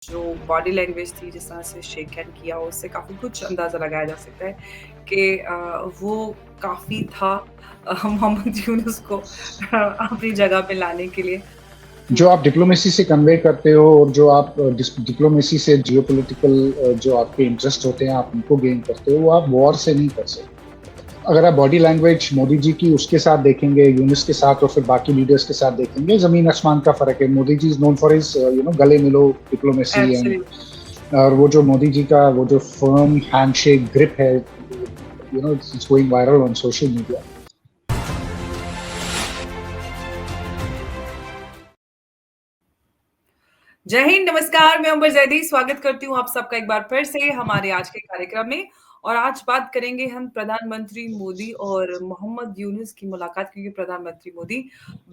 जो body language थी, जिस तरह से शेक हैंड किया, उससे काफ़ी कुछ अंदाज़ा लगाया जा सकता है कि वो काफ़ी था मोहम्मद यूनुस को अपनी जगह पे लाने के लिए। जो आप डिप्लोमेसी से कन्वे करते हो और जो आप डिप्लोमेसी से जियोपॉलिटिकल जो आपके इंटरेस्ट होते हैं आप उनको गेन करते हो, वो आप वॉर से नहीं कर सकते। अगर आप बॉडी लैंग्वेज मोदी जी की उसके साथ देखेंगे, यूनुस के साथ और फिर बाकी लीडर्स के साथ देखेंगे, जमीन आसमान का फर्क है। Modi ji is known for his गले मिलो डिप्लोमेसी एंड एब्सोल्यूटली। और वो जो मोदी जी का वो जो फर्म हैंडशेक ग्रिप है, it's going viral on social media. जय हिंद, नमस्कार। मैं अंबर जैदी स्वागत करती हूँ आप सबका एक बार फिर से हमारे आज के कार्यक्रम में। और आज बात करेंगे हम प्रधानमंत्री मोदी और मोहम्मद यूनुस की मुलाकात, क्योंकि प्रधानमंत्री मोदी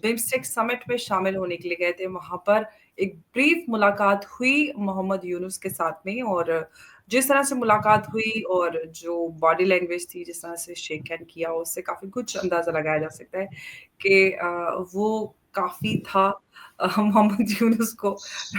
बिम्स्टेक समिट में शामिल होने के लिए गए थे। वहां पर एक ब्रीफ मुलाकात हुई मोहम्मद यूनुस के साथ में, और जिस तरह से मुलाकात हुई और जो बॉडी लैंग्वेज थी, जिस तरह से शेक हैंड किया, उससे काफी कुछ अंदाजा लगाया जा सकता है कि वो काफी था मोहम्मद यूनुस को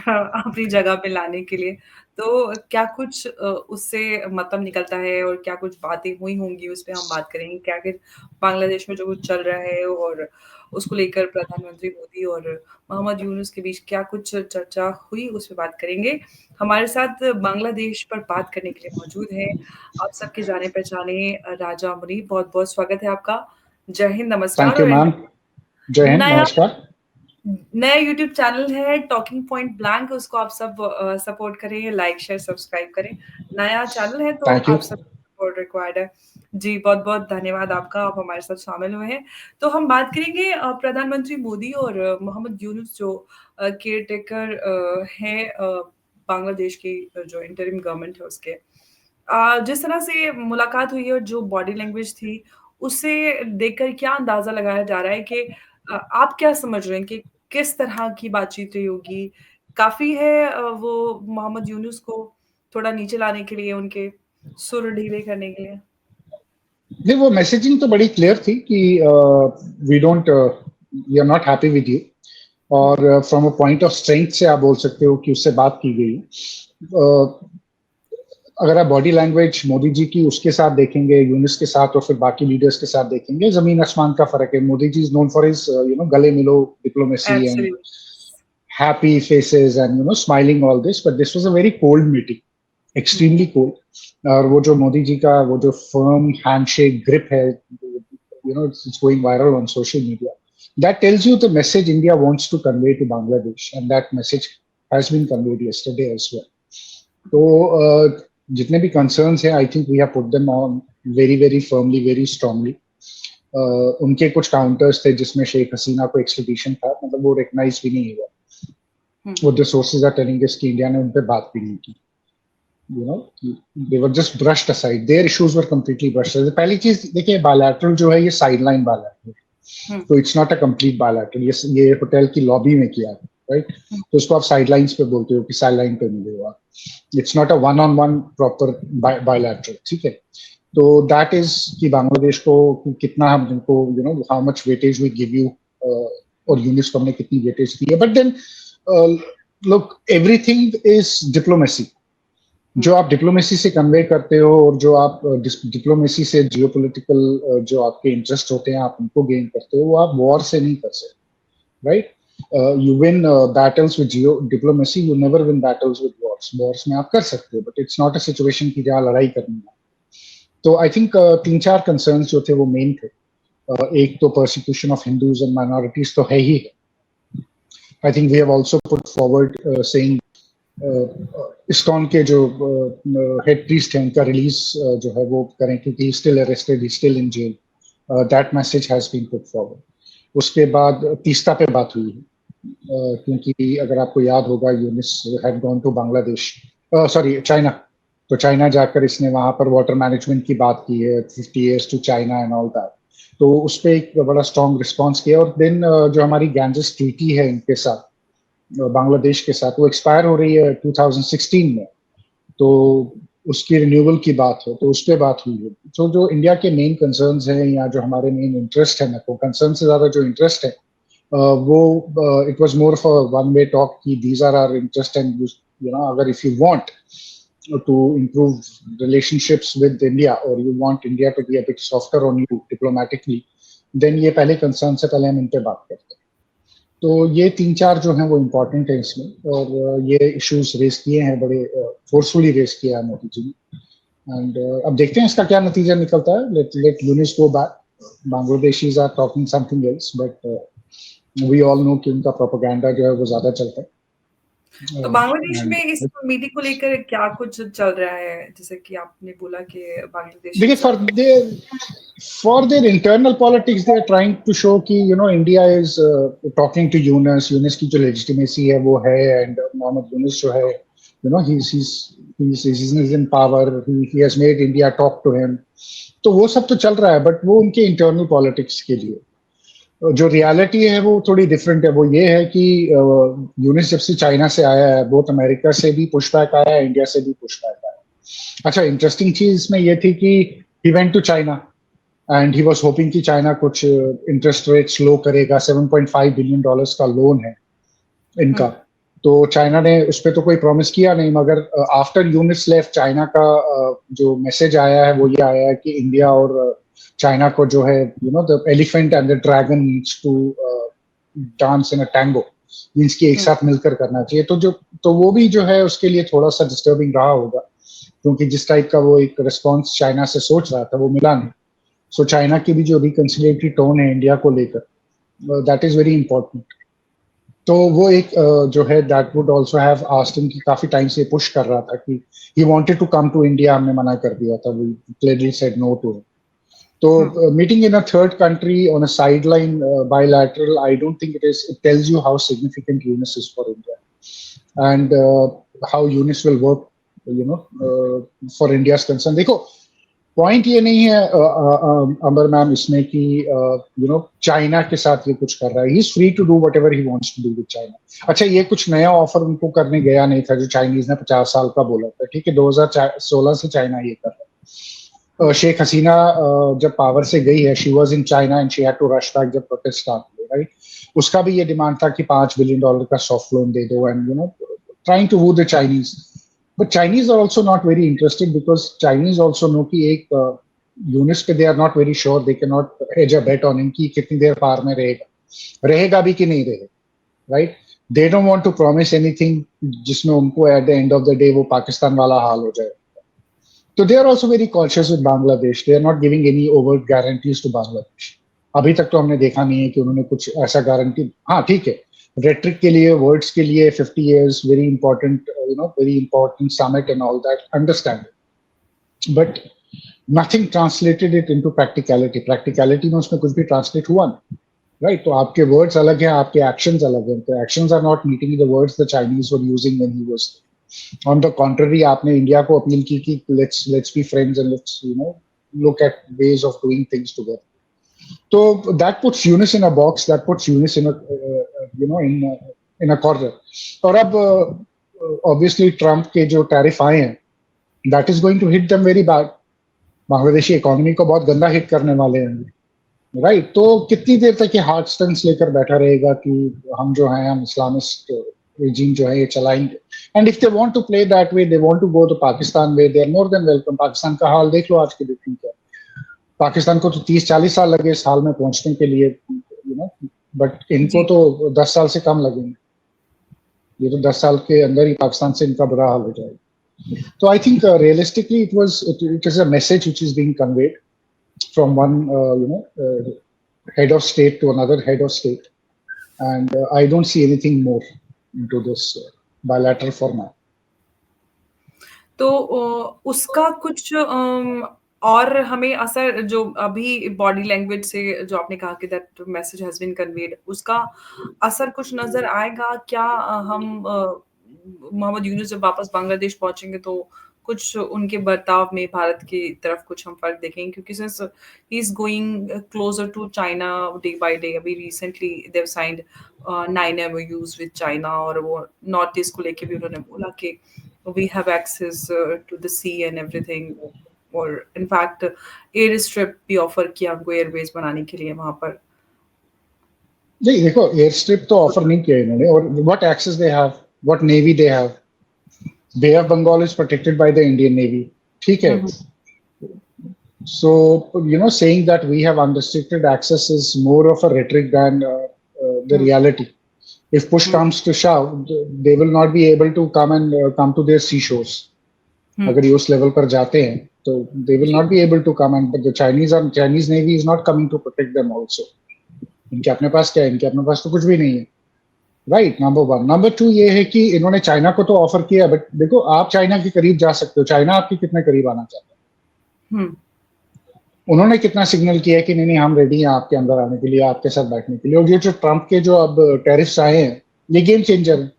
अपनी जगह पे लाने के लिए। तो क्या कुछ उससे मतलब निकलता है और क्या कुछ बातें हुई होंगी, उस पे हम बात करेंगे। क्या आखिर बांग्लादेश में जो कुछ चल रहा है और उसको लेकर प्रधानमंत्री मोदी और मोहम्मद यूनुस के बीच क्या कुछ चर्चा हुई, उस पे बात करेंगे। हमारे साथ बांग्लादेश पर बात करने के लिए मौजूद हैं आप सबके जाने-पहचाने राजा मुनीब। बहुत-बहुत स्वागत है आपका। जय हिंद, थैंक नमस्कार। यू और मैम। जय हिंद, नया नमस्कार। नया यूट्यूब चैनल है टॉकिंग पॉइंट ब्लैंक, उसको आप सब सपोर्ट करें, लाइक शेयर सब्सक्राइब करें। नया चैनल है तो थैंक यू। आप सब सपोर्ट रिक्वायर्ड है। जी, बहुत बहुत धन्यवाद आपका, आप हमारे साथ शामिल हुए हैं। तो हम बात करेंगे प्रधानमंत्री मोदी और मोहम्मद यूनुस जो केयर टेकर हैं बांग्लादेश की जो इंटरिम गवर्नमेंट है उसके। जिस तरह से मुलाकात हुई है और जो बॉडी लैंग्वेज थी, उसे देखकर क्या अंदाजा लगाया जा रहा है कि आप क्या समझ रहे हैं कि किस तरह की बातचीत रही होगी? काफ़ी है वो मोहम्मद यूनुस को थोड़ा नीचे लाने के लिए, उनके सुर ढीले करने के लिए? नहीं, वो मैसेजिंग तो बड़ी क्लियर थी कि we are not happy with you, hmm, और from a point of strength से आप बोल सकते हो कि उससे बात की गई। अगर आप बॉडी लैंग्वेज मोदी जी की उसके साथ देखेंगे, यूनुस के साथ और फिर बाकी लीडर्स के साथ देखेंगे, जमीन आसमान का फर्क है। Modi ji is known for his गले मिलो diplomacy and absolute. happy faces and smiling all this, but this was a very cold meeting, hmm, extremely cold। और वो जो मोदी जी का वो जो firm handshake grip है, it's going viral on social media. That tells you the message India wants to convey to Bangladesh, and that message has been conveyed yesterday as well. तो जितने भी concerns हैं, I think we have put them on very very firmly, very strongly. उनके कुछ counters थे जिसमें शेख हसीना को extradition था, मतलब वो रिकग्नाइज भी नहीं हुआ। हुँ, What the sources are telling us कि इंडिया ने उन पे बात भी नहीं की। They were just brushed aside. Their issues were completely brushed aside. पहली चीज देखिए, बायलैटरल जो है ये साइडलाइन बायलैटरल, हुँ, तो it's not a complete bilateral. ये होटल की लॉबी में किया है, राइट? हुँ, तो इसको आप साइडलाइंस पे बोलते हो कि साइडलाइन पे मिले हो आप। It's not a one on one proper bilateral, ठीक है? तो दैट इज कि बांग्लादेश को कितना हम उनको how much weightage we give you, और यूनिस को हमने कितनी वेटेज दी है। But then look, everything is diplomacy. Hmm, जो आप डिप्लोमेसी से कन्वे करते हो और जो आप डिप्लोमेसी से जियोपॉलिटिकल जो आपके इंटरेस्ट होते हैं आप उनको गेन करते हो, वो आप वॉर से नहीं कर सकते, right? You win battles with Jio diplomacy, you never win battles with Wars. Wars में आप कर सकते हो, but it's not a situation की जहाँ लड़ाई करनी है। तो आई थिंक तीन चार कंसर्न्स जो थे वो मेन थे। एक तो persecution of Hindus and minorities तो है ही है। I think we have also put forward saying ISKCON के जो हेड प्रीस्ट हैं उनका रिलीज जो है वो करें, क्योंकि still arrested, he still in jail. That message has been put forward. उसके बाद तीस्ता पे बात हुई है, क्योंकि अगर आपको याद होगा, Yunus had gone to Bangladesh, sorry China. तो चाइना जाकर इसने वहां पर वाटर मैनेजमेंट की बात की है, 50 years to China and all that. तो उस पर एक बड़ा स्ट्रॉन्ग रिस्पॉन्स किया। और देन जो हमारी गैंजेस ट्रीटी है इनके साथ, बांग्लादेश के साथ, वो एक्सपायर हो रही है 2016 में। तो उसकी रिन्यूअल की बात है, तो उस पर बात हुई है। तो जो इंडिया के मेन कंसर्न्स हैं या जो हमारे मेन इंटरेस्ट है, वो कंसर्न से ज्यादा जो इंटरेस्ट है वो it was more of a one way talk कि these are our interest and अगर if you want to improve relationships with India, or you want India to be a bit softer on you diplomatically, then ये पहले concern से पहले हम इन पे बात करते हैं. तो ये 3-4 जो हैं वो इम्पोर्टेंट है इसमें, और ये इश्यूज रेस किए हैं, बड़े फोर्सफुली रेस किया है मोदी जी ने. एंड अब देखते हैं इसका क्या नतीजा निकलता है. Let Yunus go back. Bangladeshis are talking something else, but we all know कि उनका प्रोपेगेंडा जो है वो ज्यादा चलता है. तो बांग्लादेश में इस मीटिंग को लेकर क्या कुछ चल रहा है, जैसे कि आपने बोला कि बांग्लादेश, देखिए, for their internal politics they are trying to show कि India is talking to Yunus की जो legitimacy है वो है, and Mohammed Yunus जो है he's in power, he has made India talk to him. तो वो सब तो चल रहा है, बट वो उनके इंटरनल पॉलिटिक्स के लिए. जो रियलिटी है वो थोड़ी डिफरेंट है. वो ये है कि यूनिस जब से चाइना से आया है, बहुत अमेरिका से भी पुशबैक आया है, इंडिया से भी पुशबैक आया. अच्छा, इंटरेस्टिंग चीज इसमें ये थी कि he went to China and he was hoping कि चाइना कुछ इंटरेस्ट रेट स्लो करेगा. $7.5 बिलियन का लोन है इनका. तो चाइना ने उस पर तो कोई प्रॉमिस किया नहीं, मगर आफ्टर यूनिस लेफ्ट चाइना का जो मैसेज आया है वो ये आया है कि इंडिया और चाइना को जो है the elephant and the dragon needs to dance in a tango, means कि एक साथ मिलकर करना चाहिए. तो वो भी जो है उसके लिए थोड़ा सा डिस्टर्बिंग रहा होगा, क्योंकि जिस टाइप का वो एक रिस्पॉन्स चाइना से सोच रहा था वो मिला नहीं. सो चाइना की भी जो रिकंसिलिएटरी टोन है इंडिया को लेकर, दैट इज वेरी इंपॉर्टेंट. तो वो एक जो है that would also have asked him, कि काफी टाइम से पुश कर रहा था कि he wanted to come to India. हमने मना कर दिया था, we clearly said no to him. तो meeting in a third country on a sideline bilateral, I don't think it tells you how significant Yunus is for India, and how Yunus will work for India's concern. देखो, point ये नहीं है अमर ma'am इसमें कि China के साथ ये कुछ कर रहा है. He is free to do whatever he wants to do with China. अच्छा, ये कुछ नया ऑफर उनको करने गया नहीं था जो चाइनीज ने 50 साल का बोला था. ठीक है, 2016 से चाइना ये कर रहा है. शेख हसीना जब पावर से गई है, she was in China and she had to rush back जब प्रोटेस्ट स्टार्ट हुए, राइट. उसका भी ये डिमांड था कि $5 बिलियन का सॉफ्ट लोन दे दो, and trying to woo the Chinese. But Chinese are also not very interested, because Chinese also know कि एक यूनिस पे they are not very sure, they cannot hedge a bet on him कि कितनी देर पार में रहेगा भी कि नहीं रहेगा, right? They don't want to promise anything जिसमें उनको at the end of the day वो पाकिस्तान वाला हाल हो जाए. तो they are also very cautious with Bangladesh. They are not giving any overt guarantees to Bangladesh. अभी तक तो हमने देखा नहीं है कि उन्होंने कुछ ऐसा गारंटी. हाँ, ठीक है, रेट्रिक के लिए, वर्ड्स के लिए 50 years very important, very important summit and all that, understand it, but nothing translated it into practicality में उसमें कुछ भी translate हुआ नहीं, right? तो आपके words अलग हैं, आपके actions अलग हैं. तो actions are not meeting the words the Chinese were using when he was there. On the contrary, आपने इंडिया को अपील की कि let's be friends and let's look at ways of doing things together. So that puts Yunus in a box, that puts Yunus in a in a corner. और अब obviously Trump के जो tariff आए हैं, that is going to hit them very bad. Bangladeshi economy को बहुत गंदा hit करने वाले हैं, राइट. तो कितनी देर तक ये हार्ड स्टंस लेकर बैठा रहेगा कि हम जो हैं, हम इस्लामिस्ट regime जो है ये चलाएंगे. And if they want to play that way, they want to go the Pakistan way, they are more than welcome. Pakistan का हाल देख लो आज के दिन क्या. पाकिस्तान को तो 30-40 साल लगे इस हाल में पहुंचने के लिए, बट इनको तो 10 साल से कम लगेंगे. ये तो 10 साल के अंदर ही पाकिस्तान से इनका बुरा हाल हो जाएगा. तो I think realistically it is a message which is being conveyed from one head of state to another head of state, and I don't see anything more into this bilateral format. तो उसका कुछ और हमें असर, जो अभी body language से जो आपने कहा कि that message has been conveyed, उसका असर कुछ नजर आएगा क्या? हम मोहम्मद यूनुस जब वापस बांग्लादेश पहुंचेंगे तो कुछ उनके बर्ताव में भारत की तरफ कुछ हम फर्क देखेंगे, क्योंकि since he is going closer to China day by day. अभी recently they have signed 9 MOUs with China, और वो नॉर्थ ईस्ट को लेके भी उन्होंने बोला कि we have access to the sea and everything, और इनफैक्ट एयर स्ट्रिप भी ऑफर किया हमको एयरबेस बनाने के लिए वहां पर. नहीं, देखो, एयर स्ट्रिप तो ऑफर नहीं किया इन्होंने. और what access they have, what navy they have, Bay of Bengal is protected by the Indian Navy. ठीक है. So, saying that we have unrestricted access is more of a rhetoric than the reality. If push comes to shove, they will not be able to come to their seashores. अगर ये उस level पर जाते हैं, तो they will not be able to come, and but the Chinese Navy is not coming to protect them also. इनके अपने पास क्या है? इनके अपने पास तो कुछ भी नहीं है. Right, number one. Number two ये है कि इन्होंने चाइना को तो ऑफर किया, बट देखो आप चाइना के करीब जा सकते हो, चाइना आपके कितने करीब आना चाहता है. उन्होंने कितना सिग्नल किया कि नहीं हम रेडी हैं आपके अंदर आने के लिए, आपके साथ बैठने के लिए. और ये जो ट्रंप के जो अब टैरिफ्स आए हैं, ये गेम चेंजर है.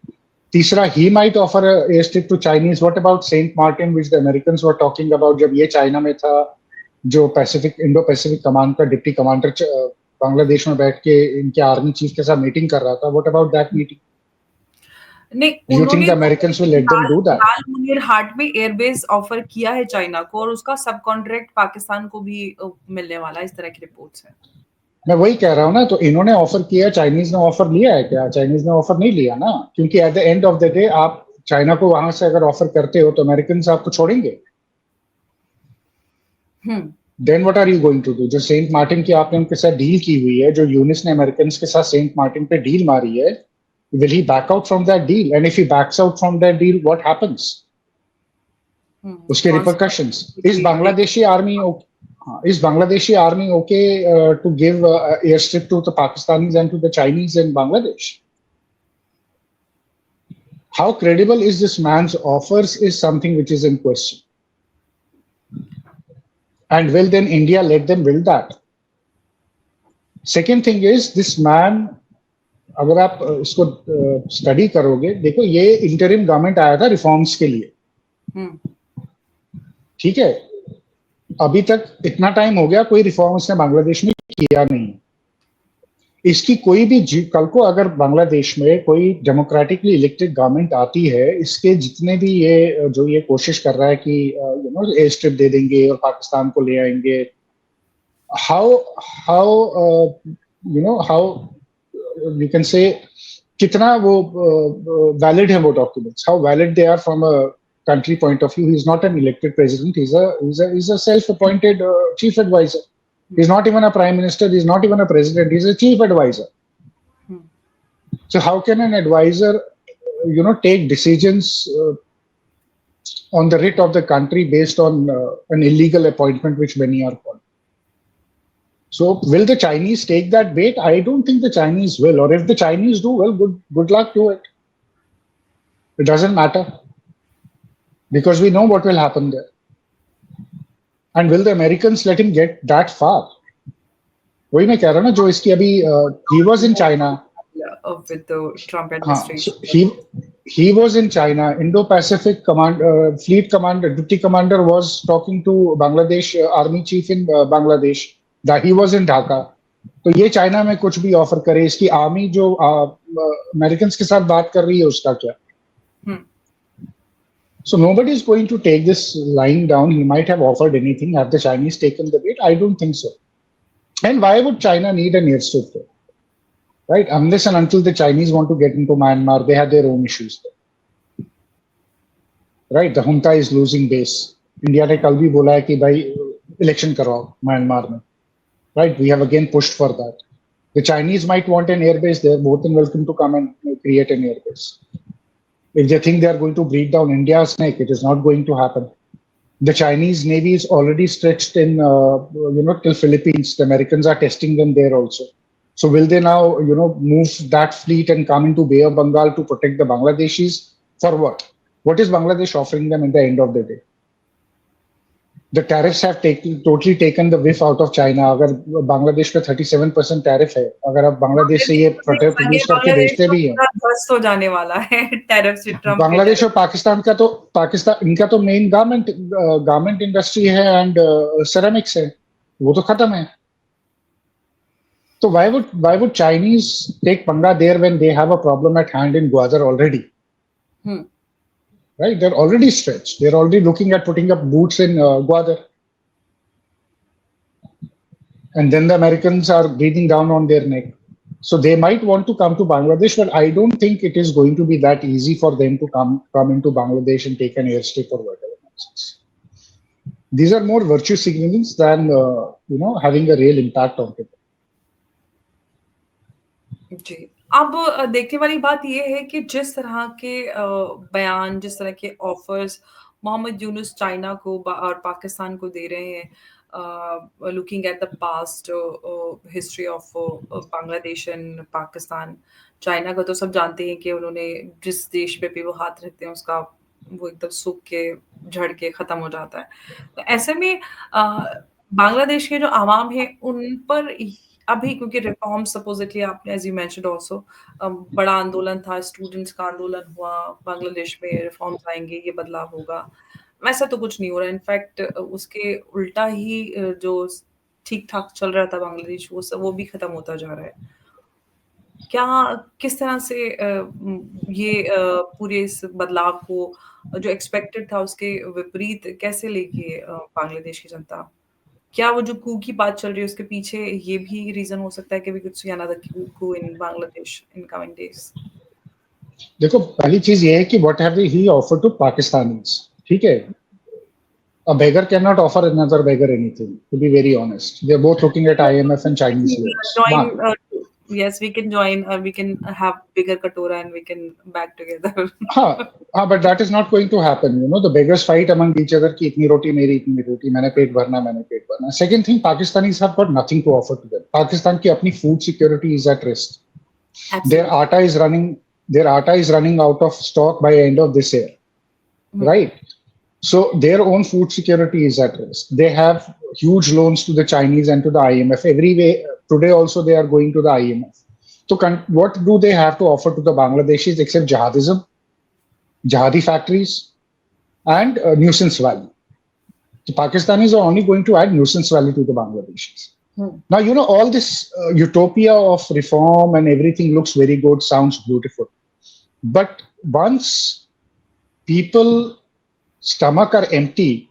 तीसरा, he might offer air strip to Chinese. What about Saint Martin which the Americans were talking about, जब ये चाइना में था, जो इंडो पैसिफिक कमांड का डिप्टी कमांडर बांग्लादेश में बैठ के इनके आर्मी चीफ के साथ मीटिंग कर रहा था. What about that meeting? नहीं, you think the Americans will let them do that? लाल मुनीर हाट में एयरबेस ऑफर किया है चाइना को, और उसका सब कॉन्ट्रैक्ट पाकिस्तान को भी मिलने वाला है, इस तरह की रिपोर्ट्स हैं. मैं वही कह रहा हूँ ना, तो इन्होंने ऑफर किया, चाइनीज ने ऑफर लिया है क्या? चाइनीज ने ऑफर नहीं लिया ना, क्योंकि at the end of the day आप चाइना को वहां से अगर ऑफर करते हो तो अमेरिकन आपको छोड़ेंगे. Then what are you going to do? जो सेंट मार्टिन की आपने उनके साथ डील की हुई है, जो यूनिस ने अमेरिकन के साथ सेंट मार्टिन पे डील मारी है, will he back out from that deal? And if he backs out from that deal, what happens? उसके repercussions. Is Bangladeshi army okay to give airstrip to the Pakistanis and to the Chinese in Bangladesh? How credible is this man's offers is something which is in question. And will then India let them build that? Second thing is, this man, अगर आप इसको study करोगे, देखो ये interim government आया था reforms के लिए. ठीक है, अभी तक इतना टाइम हो गया, कोई रिफॉर्म उसने बांग्लादेश में किया नहीं. इसकी कोई भी कल को अगर बांग्लादेश में कोई डेमोक्रेटिकली इलेक्टेड गवर्नमेंट आती है, इसके जितने भी ये कोशिश कर रहा है कि एयर स्ट्रिप दे देंगे और पाकिस्तान को ले आएंगे, हाउ you can say कितना वो valid है वो documents, how valid they are from a country point of view. He's not an elected president, he's a self-appointed chief advisor. He's not even a prime minister, he's not even a president, he's a chief advisor. So how can an advisor take decisions on the writ of the country based on an illegal appointment, which many are called? So will the Chinese take that bait? I don't think the Chinese will. Or if the Chinese do, well, good luck to it. It doesn't matter, because we know what will happen there. And will the Americans let him get that far? वही मैं कह रहा हूँ ना, जो इसकी अभी he was in China with the Trump administration. So he was in China. Indo-Pacific fleet commander, deputy commander was talking to Bangladesh army chief in Bangladesh. That he was in Dhaka. तो ये China में कुछ भी offer करे, इसकी army जो Americans के साथ बात कर रही है उसका क्या? So nobody is going to take this lying down. He might have offered anything. Have the Chinese taken the bait? I don't think so. And why would China need an airstrip there? Right? Unless and until the Chinese want to get into Myanmar, they have their own issues there. Right? The junta is losing base. India ने कल भी बोला है कि भाई election करवाओ Myanmar में. Right, we have again pushed for that. The Chinese might want an airbase there. Both are welcome to come and create an airbase. If they think they are going to break down India's neck, it is not going to happen. The Chinese Navy is already stretched in, till Philippines. The Americans are testing them there also. So will they now, move that fleet and come into Bay of Bengal to protect the Bangladeshis? For what? What is Bangladesh offering them in the end of the day? The tariffs have totally taken the whiff out of China. अगर बांग्लादेश पे 37% tariff है, अगर आप बांग्लादेश से ये produce करके बेचते भी हैं, बस हो जाने वाला है टैरिफ से. ट्रम्प बांग्लादेश और पाकिस्तान इनका तो मेन गारमेंट इंडस्ट्री है एंड सेरेमिक्स है, वो तो खत्म है. तो why would Chinese take पंगा there when they have a problem at hand in Gwadar already? Right, they're already stretched. They're already looking at putting up boots in Gwadar. And then the Americans are breathing down on their neck. So they might want to come to Bangladesh, but I don't think it is going to be that easy for them to come into Bangladesh and take an airstrip or whatever nonsense. These are more virtue signalings than having a real impact on people. जी। अब देखने वाली बात ये है कि जिस तरह के बयान, जिस तरह के ऑफ़र्स मोहम्मद यूनुस चाइना को और पाकिस्तान को दे रहे हैं, looking at the past history of Bangladesh and Pakistan, China का तो सब जानते हैं कि उन्होंने जिस देश पे भी वो हाथ रखते हैं उसका वो एकदम सूख के, झड़ के ख़त्म हो जाता है। तो ऐसे में बांग्लादेश के जो आवाम हैं उन पर अभी क्योंकि रिफॉर्म सपोजिटली आपने एज यू मेंशन्ड आल्सो बड़ा आंदोलन था, स्टूडेंट्स का आंदोलन हुआ, बांग्लादेश में रिफॉर्म्स आएंगे, ये बदलाव होगा, वैसा तो कुछ नहीं हो रहा। इनफैक्ट उसके उल्टा ही जो ठीक ठाक चल रहा था बांग्लादेश वो भी खत्म होता जा रहा है। क्या किस तरह से ये पूरे इस बदलाव को जो एक्सपेक्टेड था उसके विपरीत कैसे लेगी बांग्लादेश की जनता? क्या वो जो कू की बात चल रही है उसके पीछे ये भी रीजन हो सकता है कि we could see another coup in Bangladesh in coming days? देखो, पहली चीज ये है कि what have he offered to Pakistanis, ठीक है? A beggar cannot offer another beggar anything, to be very honest. They're both looking at IMF and Chinese loans. Yes, we can join or we can have bigger katora and we can back together. But that is not going to happen. The beggars fight among each other ki itni roti meri, itni roti, maine पेट भरना. Second thing, Pakistanis have got nothing to offer to them. Pakistan ki apni food security is at risk. Absolutely. Their atta is running out of stock by end of this year. Right? So their own food security is at risk. They have huge loans to the Chinese and to the IMF. Every way, today also they are going to the IMF. So what do they have to offer to the Bangladeshis except jihadism, jihadi factories, and nuisance value? The Pakistanis are only going to add nuisance value to the Bangladeshis. Now, all this utopia of reform and everything looks very good, sounds beautiful. But once people stomach are empty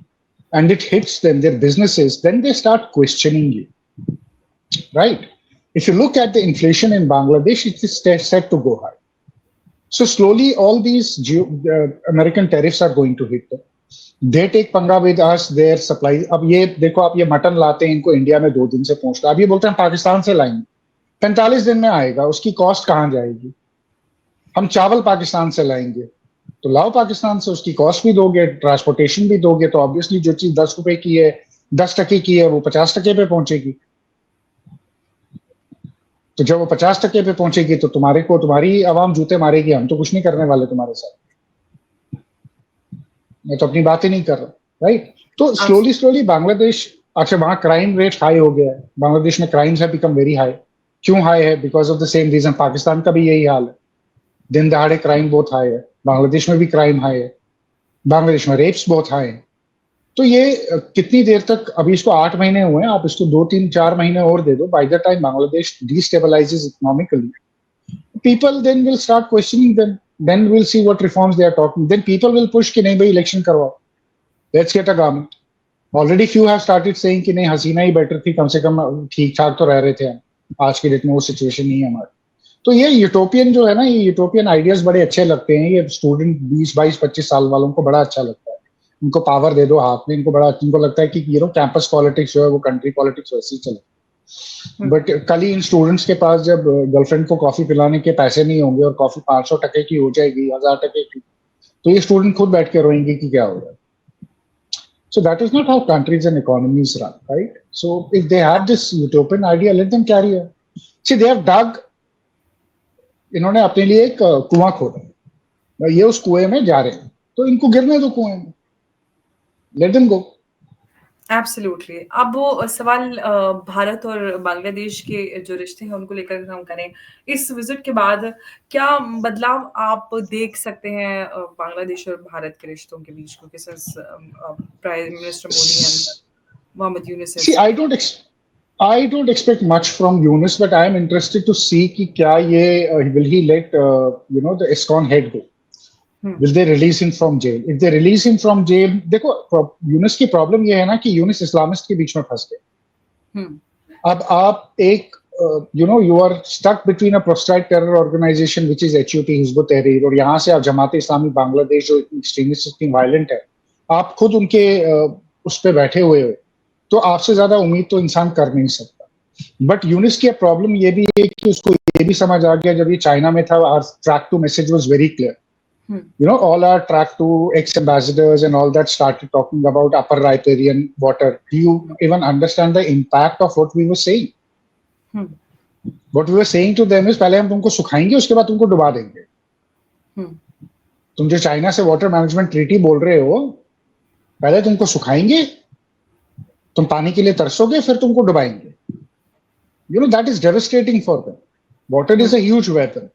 and it hits them, their businesses, then they start questioning you, right? If you look at the inflation in Bangladesh, it is set to go high. So slowly all these American tariffs are going to hit them. They take पंगा with us, their supply. अब ये देखो, आप ये mutton लाते हैं, इनको India में 2 दिन से पहुंचता है, अब ये बोलते हैं पाकिस्तान से लाएंगे, 45 दिन में आएगा, उसकी कॉस्ट कहाँ जाएगी? हम चावल पाकिस्तान से लाएंगे, तो लाओ पाकिस्तान से, उसकी कॉस्ट भी दोगे, ट्रांसपोर्टेशन भी दोगे, तो ऑब्वियसली जो चीज 10 रुपए की है, 10 टके की है, वो 50 टके पे पहुंचेगी। तो जब वो 50 टके पे पहुंचेगी तो तुम्हारी आवाम जूते मारेगी, हम तो कुछ नहीं करने वाले तुम्हारे साथ। मैं तो अपनी बात ही नहीं कर रहा, राइट? तो स्लोली बांग्लादेश, अच्छा वहां क्राइम रेट हाई हो गया है, बांग्लादेश में crimes have become very high. क्यों हाई है? Because of the same reason. Pakistan का भी यही हाल है, दिन दहाड़े क्राइम बहुत हाई है, बांग्लादेश में भी क्राइम हाई है, बांग्लादेश में रेप्स बहुत हाई है। तो ये कितनी देर तक, अभी इसको 8 महीने हुए हैं, आप इसको 2, 3, 4 महीने और दे दो, by the time Bangladesh destabilizes economically, people then will start questioning them, then we'll see what reforms they are talking, then people will push कि नहीं भाई इलेक्शन करवाओ, let's get a government. Already few have started saying कि नहीं हसीना ही better थी, कम से कम ठीक ठाक तो रह रहे थे हम, आज के डेट में वो सिचुएशन नहीं है हमारी। तो ये यूटोपियन जो है ना, ये यूटोपियन आइडियाज बड़े अच्छे लगते हैं, ये स्टूडेंट 20, 22, 25 साल वालों को बड़ा अच्छा लगता है। इनको पावर दे दो हाथ में, इनको लगता है कि कैंपस पॉलिटिक्स जो है वो कंट्री पॉलिटिक्स वैसे ही चले। बट कल ही इन स्टूडेंट्स के पास जब गर्लफ्रेंड को कॉफी पिलाने के पैसे नहीं होंगे और कॉफी 500 टके की हो जाएगी, 1000 टके की, तो ये स्टूडेंट खुद बैठ के रोएंगे कि क्या होगा। So that is not how countries and economies run, right? So if they have this utopian idea, let them carry on. See, they have dug, इन्होंने अपने लिए एक कुआं खोदा, ये उस कुएं में जा रहे हैं, तो इनको गिरने दो कुएं में, let them go. एब्सोल्युटली। अब वो सवाल भारत और बांग्लादेश के जो रिश्ते हैं उनको लेकर हम करें, इस विजिट के बाद क्या बदलाव आप देख सकते हैं बांग्लादेश और भारत के रिश्तों के बीच, क्योंकि prime minister Modi and Mohammad Yunus. See, I don't expect much from Yunus, but I am interested to see कि क्या ये will he let the ISKCON head go? Will they release him from jail? If they release him from jail, देखो यूनुस की problem ये है ना कि Yunus Islamist के बीच में फंस गए। अब आप एक you are stuck between a proscribed terror organization which is HUT, हिजबुत तहरीर, और यहाँ से आप जमात इस्लामी बांग्लादेश जो इतनी एक्सट्रीमिस्ट, इतनी वायलेंट है, आप खुद उनके उस पे बैठे हुए हो, तो आपसे ज्यादा उम्मीद तो इंसान कर नहीं सकता। बट यूनिस की प्रॉब्लम ये भी है कि उसको ये भी समझ आ गया, जब ये चाइना में था, our track two message was very clear. All our track to ex-ambassadors and all that started talking about upper riparian water. Do you even understand the impact of what we were saying? What we were saying to them is, पहले हम तुमको सुखाएंगे, उसके बाद तुमको डुबा देंगे. तुम जो चाइना से वाटर मैनेजमेंट ट्रीटी बोल रहे हो, पहले तुमको सुखाएंगे, तुम पानी के लिए तरसोगे, फिर तुमको डुबाएंगे. That is devastating for them. Water is a huge weapon.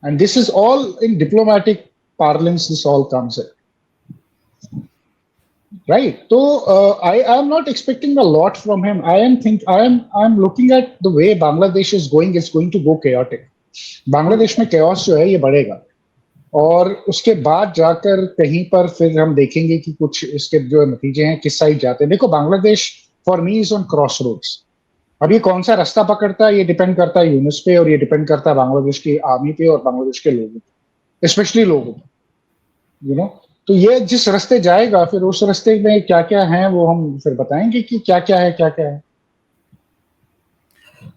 And this is all in diplomatic parlance, this all comes in. Right? So I am not expecting a lot from him. I am looking at the way Bangladesh is going. It's going to go chaotic. Bangladesh में chaos जो है ये बढ़ेगा, और उसके बाद जाकर कहीं पर फिर हम देखेंगे कि कुछ इसके जो नतीजे हैं किस साइड जाते हैं. देखो, Bangladesh for me is on crossroads. अब ये कौन सा रास्ता पकड़ता है, ये डिपेंड करता है यूनिस पे, और ये डिपेंड करता है बांग्लादेश की आर्मी पे और बांग्लादेश के लोगों पे, स्पेशली लोगों पे. तो ये जिस रास्ते जाएगा, फिर उस रास्ते में क्या क्या है वो हम फिर बताएंगे कि क्या क्या है, क्या क्या है.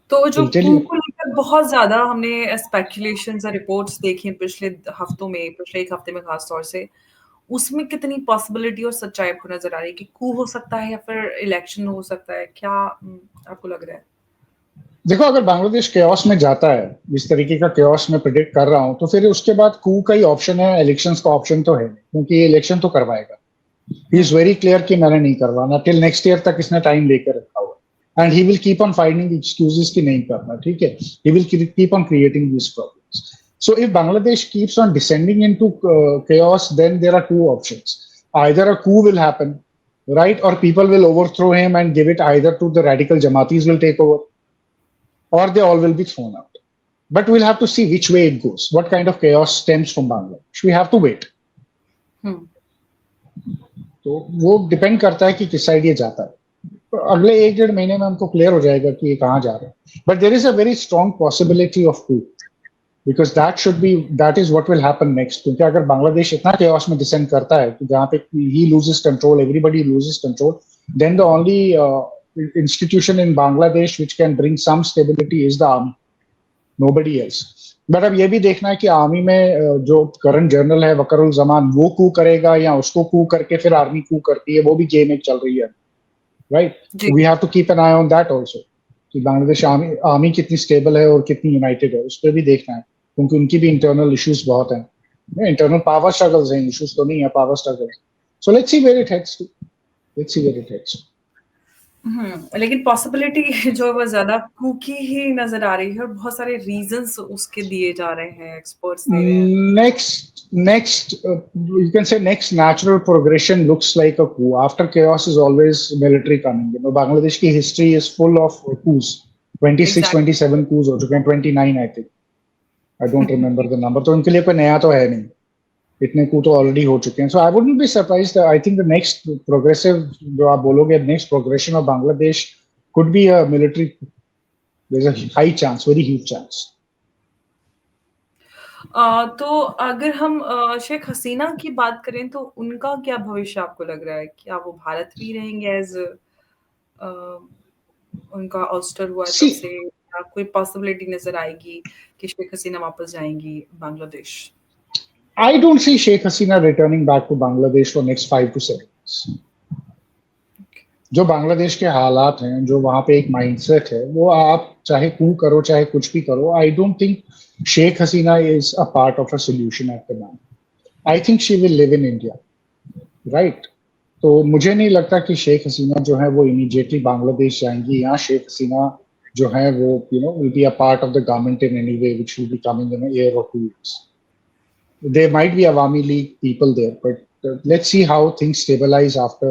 तो जो कू को लेकर बहुत ज्यादा हमने स्पेकुलेशंस और रिपोर्ट्स देखी पिछले हफ्तों में, पिछले एक हफ्ते में खास तौर से, उसमें कितनी पॉसिबिलिटी और सच्चाई आपको नजर आ रही है कि कू हो सकता है या फिर इलेक्शन हो सकता है? क्या आपको लग रहा है? देखो, अगर बांग्लादेश केओस में जाता है, इस तरीके का केओस मैं प्रेडिक्ट कर रहा हूं, तो फिर उसके बाद कू का ही ऑप्शन है, इलेक्शंस का ऑप्शन तो है, क्योंकि ये इलेक्शन तो करवाएगा. ही इज वेरी क्लियर कि मैंने नहीं करवाना, टिल नेक्स्ट ईयर तक इसने टाइम लेकर रखा हुआ, and he will keep on finding excuses कि नहीं करना. ठीक है, he will keep on creating these problems. So if Bangladesh keeps on descending into chaos, then there are two options. Either a coup will happen, right? Or people will overthrow him and give it either to the radical Jamaatis will take over, or they all will be thrown out. But we'll have to see which way it goes. What kind of chaos stems from Bangladesh? We have to wait. तो वो depend करता है कि किस side ये जाता है. अगले 1-1.5 महीने में हमको क्लियर हो जाएगा कि ये कहाँ जा रहा है. But there is a very strong possibility of coup. Because that is what will happen next. क्योंकि अगर बांग्लादेश इतना chaos में descend करता है कि जहाँ पे he loses control, everybody loses control, then the only institution in Bangladesh which can bring some stability is the army. Nobody else. But अब ये भी देखना है कि आर्मी में जो करंट जनरल है वकरुल जमान, वो कू करेगा या उसको कू करके फिर आर्मी कू करती है, वो भी गेम एक चल रही है. Right? We have to keep an eye on that also. कि बांग्लादेश आर्मी कितनी स्टेबल है और कितनी यूनाइटेड है, उस पर भी देखना है, क्योंकि उनकी भी इंटरनल इश्यूज बहुत हैं. इंटरनल पावर स्ट्रगल्स हैं, इश्यूज तो नहीं है, power struggles. So let's see where it heads to. लेकिन पॉसिबिलिटी जो है ज्यादा कू की ही नजर आ रही है, और बहुत सारे रीजंस उसके दिए जा रहे हैं, एक्सपर्ट्स दे रहे हैं. Next, you can say next natural progression looks like a coup. After chaos is always military coming. Bangladesh की history is full of coups. 26, 27 coups हो चुके हैं, 29 I think. I don't remember the number. तो उनके लिए कोई नया तो है नहीं. इतने coup तो already हो चुके हैं. So I wouldn't be surprised. I think the next progressive, जो आप बोलोगे, next progression of Bangladesh could be a military coup. There's a high chance, very huge chance. तो अगर हम शेख हसीना की बात करें तो उनका क्या भविष्य आपको लग रहा है? क्या वो भारत भी रहेंगे एज उनका ऑस्टर हुआ तब से, या कोई पॉसिबिलिटी नजर आएगी कि शेख हसीना वापस जाएंगी Bangladesh? I don't see Sheikh Hasina returning back to Bangladesh for next 5 to 7 years. जो बांग्लादेश के हालात हैं, जो वहां पे एक माइंडसेट है, वो आप चाहे कू करो चाहे कुछ भी करो, I don't think Sheikh Hasina is a part of a solution at the moment. I think she will live in India, right? तो मुझे नहीं लगता कि शेख हसीना जो है वो इमीडिएटली बांग्लादेश जाएंगी. यहाँ शेख हसीना जो है वो will be a part of the government in any way, which will be coming in a year और 2 years. There might be Awami League people there, but let's see how things stabilize after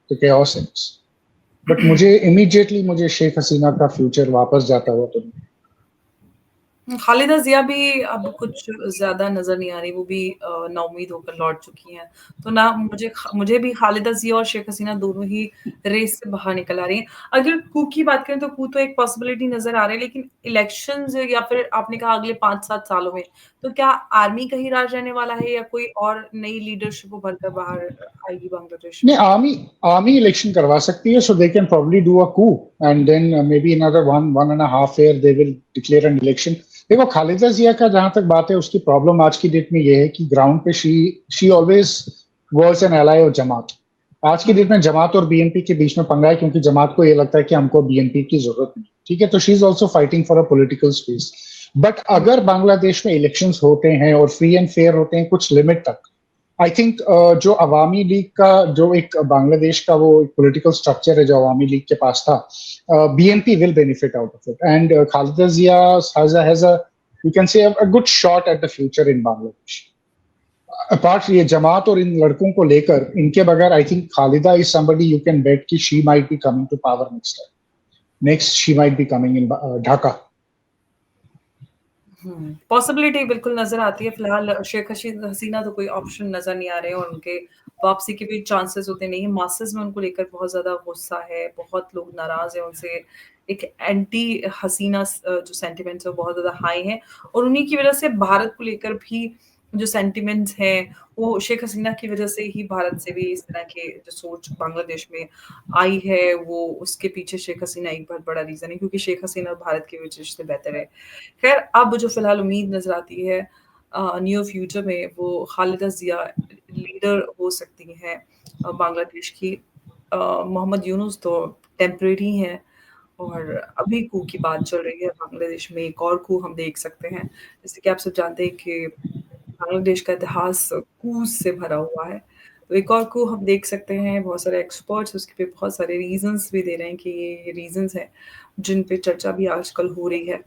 the chaos ends. But मुझे Sheikh Hasina का future वापस जाता हुआ तो नहीं. खालिदा ज़िया भी अब कुछ ज़्यादा नज़र नहीं आ रही, वो भी नाउम्मीद होकर लौट चुकी हैं। तो ना मुझे भी खालिदा ज़िया और शेख हसीना दोनों ही रेस से बाहर निकल आ रही हैं। अगर कू की बात करें तो कू तो एक पॉसिबिलिटी नज़र आ रही है, लेकिन इलेक्शंस या फिर आपने कहा अगले 5-7 सालों में, तो क्या आर्मी का ही राज रहने वाला है या कोई और नई लीडरशिप उभर कर बाहर आएगी बांग्लादेश नहीं, में? आर्मी इलेक्शन करवा सकती है, so they can probably do a coup and then maybe in another one and a half year they will declare an election. देखो, खालिदा जिया का जहां तक बात है, उसकी प्रॉब्लम आज की डेट में ये है कि ग्राउंड पे she always was an ally of Jamaat. आज की हुँ, डेट में जमात और बीएनपी के बीच में पंगा है, क्योंकि जमात को ये लगता है कि हमको बीएनपी की जरूरत नहीं, ठीक है, तो she is also fighting for a political space. But hmm, अगर बांग्लादेश में इलेक्शंस होते हैं और फ्री एंड फेयर होते हैं कुछ लिमिट तक, आई थिंक जो अवामी लीग का जो एक बांग्लादेश का वो पॉलिटिकल स्ट्रक्चर है जो अवामी लीग के पास था, hmm, BNP will benefit out of it and Khaleda Zia has a you can say a good shot at the future in Bangladesh. Apart ये जमात और इन लड़कों को लेकर, इनके बगैर I think Khaleda is somebody you can bet कि she might be coming to power next she might be coming in Dhaka. Possibility बिल्कुल नज़र आती है। फिलहाल शेख हसीना तो कोई ऑप्शन नज़र नहीं आ रहे हैं और उनके वापसी के भी चांसेस होते नहीं हैं। मासेस में उनको लेकर बहुत ज़्यादा गुस्सा है, बहुत लोग नाराज़ हैं उनसे। एक एंटी हसीना जो सेंटिमेंट्स है वो बहुत ज़्यादा हाई हैं और उन्हीं की वज़ह से भारत को लेकर भी जो सेंटिमेंट्स हैं, वो शेख हसीना की वज़ह से ही भारत से भी इस तरह के जो सोच बांग्लादेश में आई है, वो उसके पीछे शेख हसीना एक बहुत बड़ा रीज़न है, क्योंकि शेख हसीना और भारत के बीच रिश्ते बेहतर है। खैर, अब जो फ़िलहाल उम्मीद नज़र आती है नियर फ्यूचर में, वो खालिदा ज़िया लीडर हो सकती हैं बांग्लादेश की। मोहम्मद यूनुस तो टेम्परेरी हैं और अभी कू की बात चल रही है बांग्लादेश में, एक और कू हम देख सकते हैं। जैसे कि आप सब जानते हैं कि बांग्लादेश का इतिहास कूज़ से भरा हुआ है। तो एक और कू हम देख सकते हैं, बहुत सारे एक्सपर्ट्स उसके पे बहुत सारे रीज़न्स भी दे रहे हैं कि ये रीज़न्स हैं, जिन पे चर्चा भी आजकल हो रही है।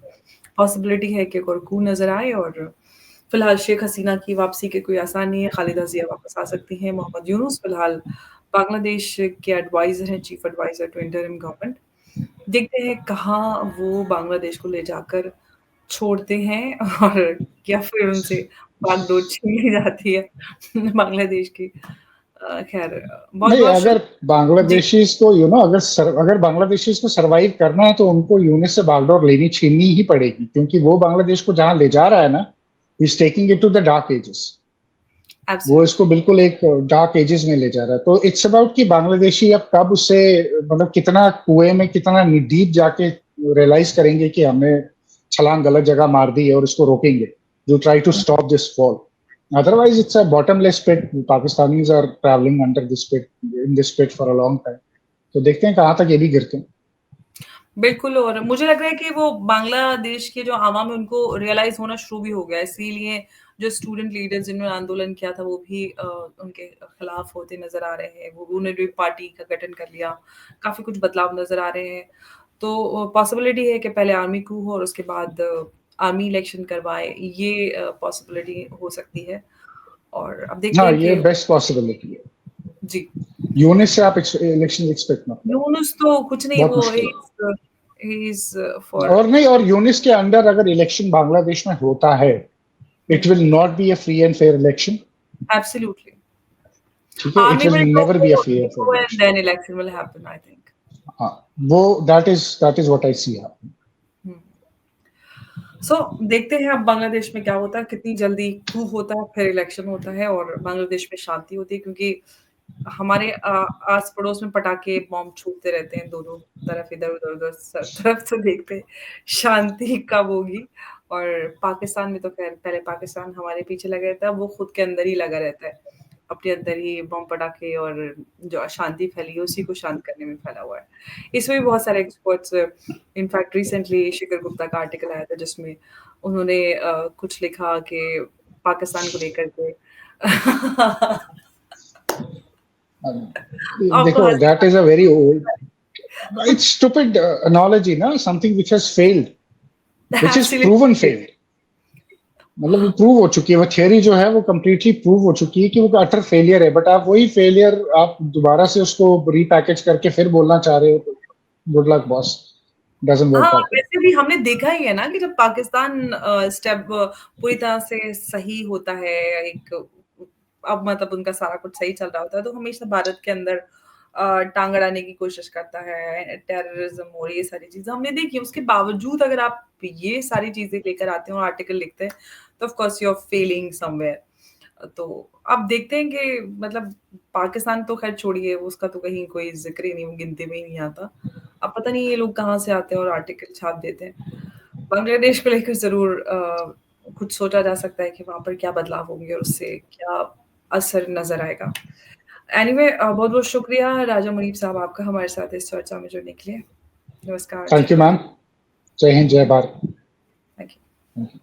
पॉसिबिलिटी है कि एक और कू नज़र आए और फिलहाल शेख हसीना की वापसी के कोई आसार नहीं है, खालिदा ज़िया वापस आ सकती हैं। मोहम्मद यूनुस फिलहाल बांग्लादेश के एडवाइज़र हैं, chief adviser to interim government. देखते हैं कहाँ वो बांग्लादेश को ले जाकर छोड़ते हैं और या फिर उनसे बागडोर छीन ली जाती है बांग्लादेश की। खैर नहीं, बहुत-बहुत अगर जी। बांग्लादेशीज को अगर बांग्लादेशीज को सरवाइव करना है तो उनको यूनिस से बागडोर लेनी छीननी ही पड़ेगी, क्योंकि वो बांग्लादेश को जहां ले जा रहा है ना, is taking it to the dark ages. वो इसको एब्सोल्युटली। बिल्कुल एक डार्क एजेस में ले जा रहा है। तो इट्स अबाउट कि बांग्लादेशी अब कब उससे मतलब कितना कुएं में कितना डीप जाके रियलाइज करेंगे कि हमने छलांग गलत जगह मार दी है और इसको रोकेंगे, जो try to stop this fall. Otherwise, it's a bottomless pit. Pakistanis are traveling under this pit, in this pit for a long time. तो देखते हैं कहाँ तक ये भी गिरते हैं। बिल्कुल, और मुझे लग रहा है कि वो बांग्लादेश के जो आवाम है उनको रियलाइज़ होना शुरू भी हो गया है, इसीलिए जो स्टूडेंट लीडर्स जिन्होंने आंदोलन किया था वो भी उनके खिलाफ होते नज़र आ रहे हैं। वो उन्होंने भी पार्टी का गठन कर लिया, काफ़ी कुछ बदलाव नज़र आ रहे हैं। तो पॉसिबिलिटी है कि पहले आर्मी कू हो और उसके बाद आर्मी इलेक्शन करवाए, ये पॉसिबिलिटी हो सकती है और अब देखते हाँ, हैं ये कि बेस्ट पॉसिबिलिटी है। जी। यूनिस से आप इलेक्शन एक्सपेक्ट मत करो, यूनुस तो कुछ नहीं, बहुत वो मुश्किल है। ही इज़ फॉर और नहीं, और यूनिस के अंडर अगर इलेक्शन बांग्लादेश में होता है, it hmm, will not be a free and fair election. Absolutely. ठीक है, it Army will will never be a free and fair go and election. then election will happen, I think. हाँ, वो that is what I see happening. Hmm. So देखते हैं अब बांग्लादेश में क्या होता है, कितनी जल्दी coup होता है, फिर इलेक्शन होता है और बांग्लादेश में शांति होती है, क्योंकि हमारे आस-पड़ोस में पटाखे, बॉम्ब छूटते रहते हैं दोनों तरफ, इधर-उधर, उधर सब तरफ से देखते हैं, शांति कब होगी। और पाकिस्तान में तो ख़ैर पहले पाकिस्तान हमारे पीछे लगा रहता है, वो खुद के अंदर ही लगा रहता है। अपने अंदर ही बम पटाखे और जो अशांति फैली है, उसी को शांत करने में फैला हुआ है। इसमें भी बहुत सारे एक्सपर्ट्स, इनफैक्ट रिसेंटली शिखर गुप्ता का आर्टिकल आया था जिसमें उन्होंने कुछ लिखा कि पाकिस्तान को लेकर के आपको देखो, हँसी that is a very old, it's stupid analogy ना, something which has failed, which is proven absolutely. Failed. मतलब वो प्रूव हो चुकी है, वो थियरी जो है वो कंप्लीटली प्रूव हो चुकी है कि वो अटर फेलियर है, बट आप वही फेलियर आप दोबारा से उसको रीपैकेज करके फिर बोलना चाह रहे हो, तो good luck boss. doesn't work हाँ, that way. वैसे भी हमने देखा ही है ना कि जब पाकिस्तान स्टेप पूरी तरह से सही होता है, एक अब मतलब उनका सारा कुछ सही चल रहा होता है, तो हमेशा भारत के अंदर टांग अड़ाने की कोशिश करता है, टेररिज्म और ये सारी चीज़ें हमने देखी है। उसके बावजूद अगर आप ये सारी चीज़ें लेकर आते हैं और आर्टिकल लिखते हैं, तो of course you are failing somewhere. तो अब देखते हैं कि मतलब पाकिस्तान तो खैर छोड़िए, उसका तो कहीं कोई ज़िक्र ही नहीं, गिनती में ही नहीं आता। अब पता नहीं ये लोग कहाँ से आते हैं और आर्टिकल छाप देते हैं। बांग्लादेश को लेकर ज़रूर कुछ सोचा जा सकता है कि वहाँ पर क्या बदलाव होंगे और उससे क्या असर नज़र आएगा। एनीवे बहुत-बहुत शुक्रिया राजा मुनीब साहब आपका हमारे साथ इस चर्चा में जुड़ने के लिए। नमस्कार, जय Thank you, Hind. ma'am. Jai Hind, Jai Bharat. Thank you. Thank you.